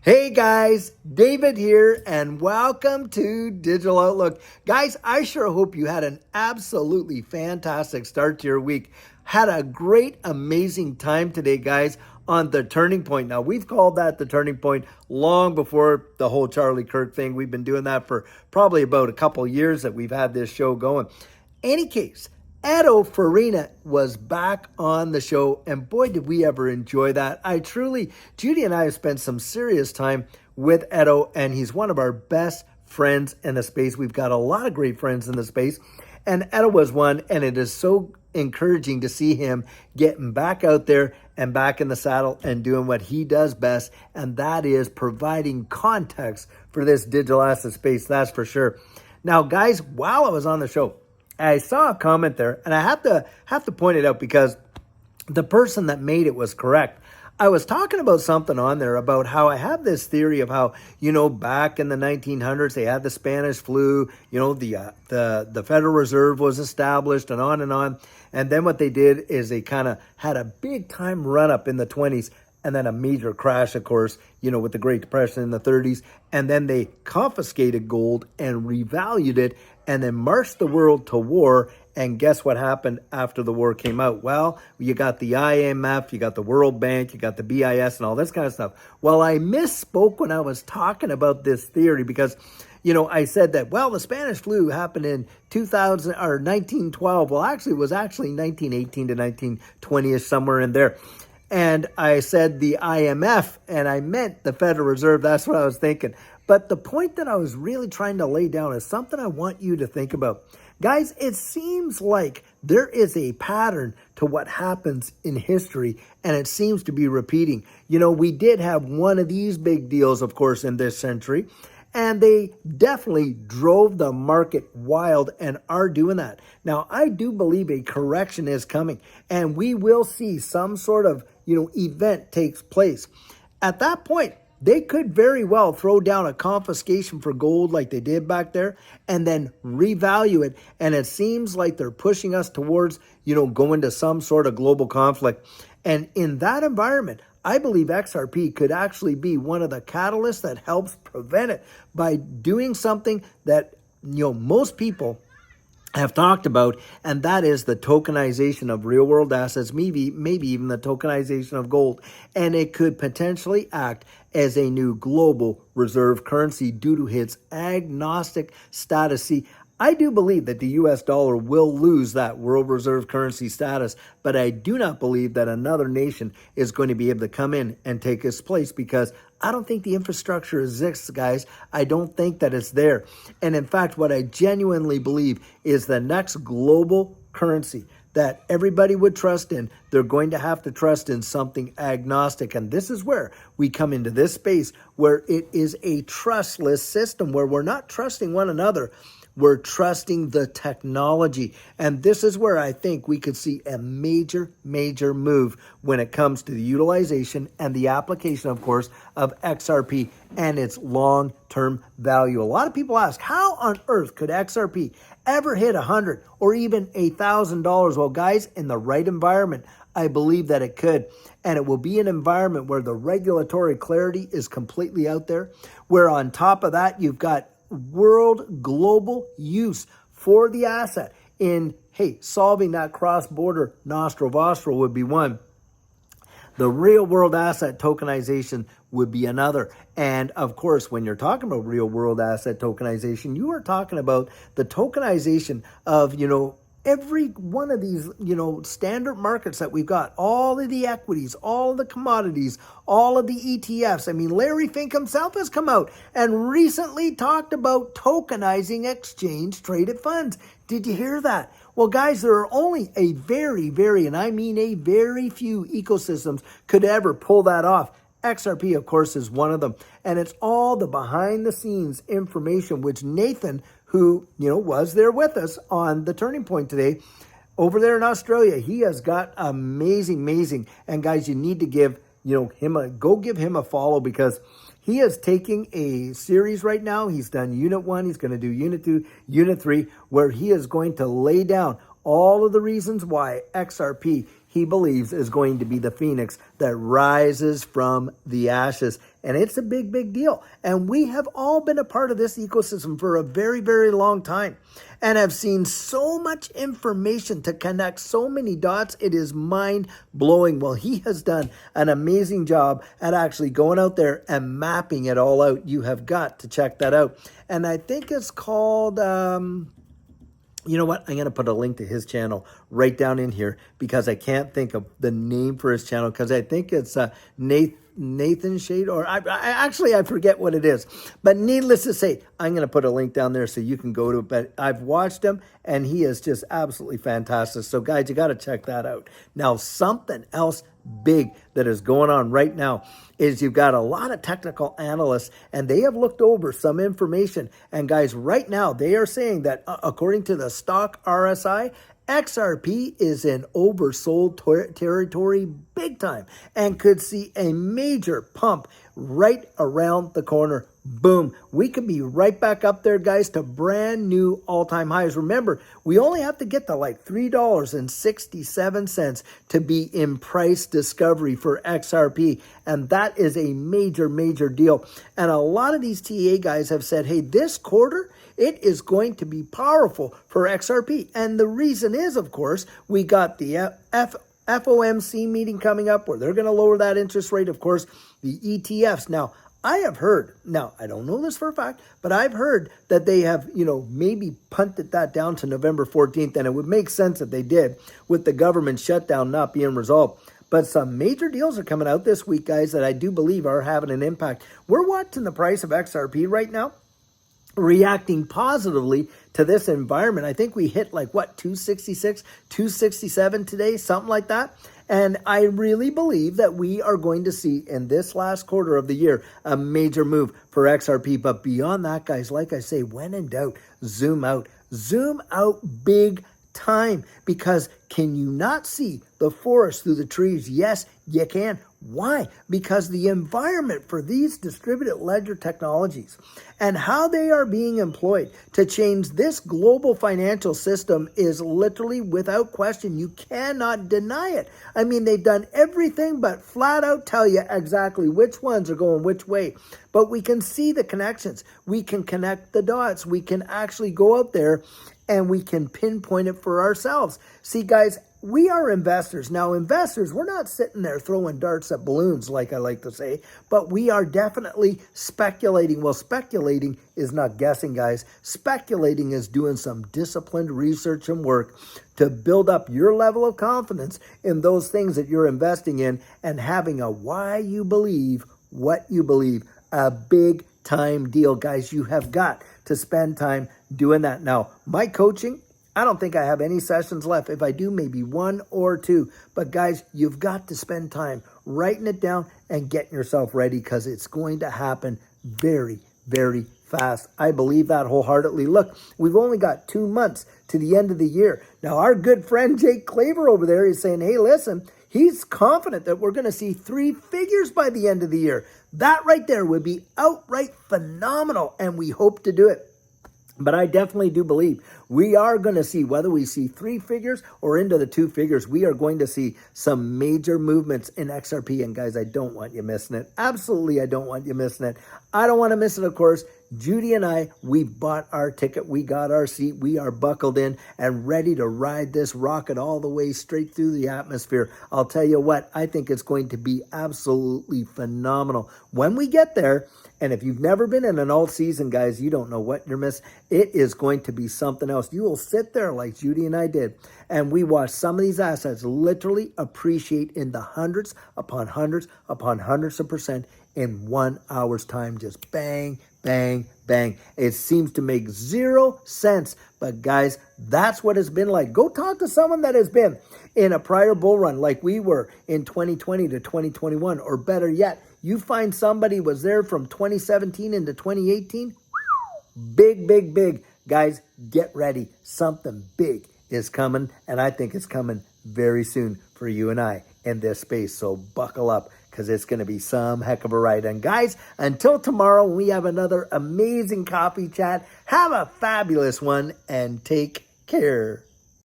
Hey guys, David here, and welcome to Digital Outlook. Guys, I sure hope you had an absolutely fantastic start to your week. Had a great, amazing time today, guys, on The Turning Point. Now, we've called that The Turning Point long before the whole Charlie Kirk thing. We've been doing that for probably about a couple years that we've had this show going. Any case, Edo Farina was back on the show, and boy, did we ever enjoy that. Judy and I have spent some serious time with Edo, and he's one of our best friends in the space. We've got a lot of great friends in the space, and Edo was one, and it is so encouraging to see him getting back out there and back in the saddle and doing what he does best, and that is providing context for this digital asset space, that's for sure. Now, guys, while I was on the show, I saw a comment there, and I have to point it out because the person that made it was correct. I was talking about something on there about how I have this theory of how, back in the 1900s, they had the Spanish flu, the Federal Reserve was established and on and on. And then what they did is they kind of had a big time run up in the 20s and then a major crash, of course, with the Great Depression in the 30s. And then they confiscated gold and revalued it and then marched the world to war. And guess what happened after the war came out? Well, you got the IMF, you got the World Bank, you got the BIS and all this kind of stuff. Well, I misspoke when I was talking about this theory because, I said that, the Spanish flu happened in 2000 or 1912. Well, actually, it was 1918 to 1920-ish, somewhere in there. And I said the IMF, and I meant the Federal Reserve. That's what I was thinking. But the point that I was really trying to lay down is something I want you to think about. Guys, it seems like there is a pattern to what happens in history, and it seems to be repeating. We did have one of these big deals, of course, in this century, and they definitely drove the market wild and are doing that. Now, I do believe a correction is coming, and we will see some sort of, event takes place. At that point, they could very well throw down a confiscation for gold like they did back there and then revalue it. And it seems like they're pushing us towards, going to some sort of global conflict. And in that environment, I believe XRP could actually be one of the catalysts that helps prevent it by doing something that, most people have talked about, and that is the tokenization of real world assets, maybe even the tokenization of gold. And it could potentially act as a new global reserve currency due to its agnostic status. See, I do believe that the US dollar will lose that world reserve currency status, but I do not believe that another nation is going to be able to come in and take its place because I don't think the infrastructure exists, guys. I don't think that it's there. And in fact, what I genuinely believe is the next global currency that everybody would trust in, they're going to have to trust in something agnostic. And this is where we come into this space where it is a trustless system, where we're not trusting one another. We're trusting the technology. And this is where I think we could see a major, major move when it comes to the utilization and the application, of course, of XRP and its long-term value. A lot of people ask, how on earth could XRP ever hit $100 or even $1,000? Well, guys, in the right environment, I believe that it could. And it will be an environment where the regulatory clarity is completely out there, where on top of that, you've got world global use for the asset in, solving that cross-border nostro-vostro would be one. The real world asset tokenization would be another. And of course, when you're talking about real world asset tokenization, you are talking about the tokenization of, every one of these, standard markets that we've got, all of the equities, all of the commodities, all of the ETFs. I mean, Larry Fink himself has come out and recently talked about tokenizing exchange traded funds. Did you hear that? Well, guys, there are only a very, very, and I mean a very few ecosystems could ever pull that off. XRP, of course, is one of them. And it's all the behind the scenes information, which Nathan, who, was there with us on the Turning Point today, over there in Australia, he has got amazing. And guys, you need to give, give him a follow because he is taking a series right now. He's done Unit 1. He's going to do Unit 2, Unit 3, where he is going to lay down all of the reasons why XRP he believes is going to be the phoenix that rises from the ashes. And it's a big, big deal. And we have all been a part of this ecosystem for a very, very long time and have seen so much information to connect so many dots. It is mind blowing. Well, he has done an amazing job at actually going out there and mapping it all out. You have got to check that out. And I think it's called, you know what? I'm going to put a link to his channel right down in here because I can't think of the name for his channel because I think it's Nathan Shade, or I forget what it is. But needless to say, I'm going to put a link down there so you can go to it. But I've watched him and he is just absolutely fantastic. So guys, you got to check that out. Now, something else big that is going on right now is you've got a lot of technical analysts and they have looked over some information. And guys, right now they are saying that according to the stock RSI, XRP is in oversold territory big time and could see a major pump right around the corner. Boom. We could be right back up there, guys, to brand new all-time highs. Remember, we only have to get to like $3.67 to be in price discovery for XRP. And that is a major, major deal. And a lot of these TA guys have said, hey, this quarter, it is going to be powerful for XRP. And the reason is, of course, we got the FOMC meeting coming up where they're going to lower that interest rate. Of course, the ETFs. Now, I have heard, now I don't know this for a fact, but I've heard that they have, maybe punted that down to November 14th. And it would make sense if they did with the government shutdown not being resolved. But some major deals are coming out this week, guys, that I do believe are having an impact. We're watching the price of XRP right now reacting positively to this environment. I think we hit 266, 267 today, something like that. And I really believe that we are going to see in this last quarter of the year a major move for XRP. But beyond that, guys, like I say, when in doubt, zoom out big time, because can you not see the forest through the trees? Yes, you can. Why? Because the environment for these distributed ledger technologies and how they are being employed to change this global financial system is literally without question. You cannot deny it. I mean, they've done everything but flat out tell you exactly which ones are going which way. But we can see the connections. We can connect the dots. We can actually go out there and we can pinpoint it for ourselves. See, guys, we are investors. Now, investors, we're not sitting there throwing darts at balloons, like I like to say, but we are definitely speculating. Well, speculating is not guessing, guys. Speculating is doing some disciplined research and work to build up your level of confidence in those things that you're investing in and having a why you believe what you believe. A big time deal, guys. You have got to spend time doing that. Now, my coaching, I don't think I have any sessions left. If I do, maybe one or two. But guys, you've got to spend time writing it down and getting yourself ready because it's going to happen very, very fast. I believe that wholeheartedly. Look, we've only got 2 months to the end of the year. Now, our good friend Jake Claver over there is saying, hey, listen, he's confident that we're going to see 3 figures by the end of the year. That right there would be outright phenomenal, and we hope to do it. But I definitely do believe we are going to see, whether we see 3 figures or into the 2 figures, we are going to see some major movements in XRP. And guys, I don't want you missing it. Absolutely, I don't want you missing it. I don't want to miss it, of course. Judy and I, we bought our ticket. We got our seat. We are buckled in and ready to ride this rocket all the way straight through the atmosphere. I'll tell you what, I think it's going to be absolutely phenomenal when we get there. And if you've never been in an alt season, guys, you don't know what you're missing. It is going to be something else. You will sit there like Judy and I did, and we watch some of these assets literally appreciate in the hundreds upon hundreds upon hundreds of percent in 1 hour's time. Just bang, bang, bang. It seems to make 0 sense. But guys, that's what it's been like. Go talk to someone that has been in a prior bull run like we were in 2020 to 2021, or better yet, you find somebody was there from 2017 into 2018. Big, big, big. Guys, get ready. Something big is coming, and I think it's coming very soon for you and I in this space. So buckle up, because it's going to be some heck of a ride. And guys, until tomorrow, we have another amazing coffee chat. Have a fabulous one and take care.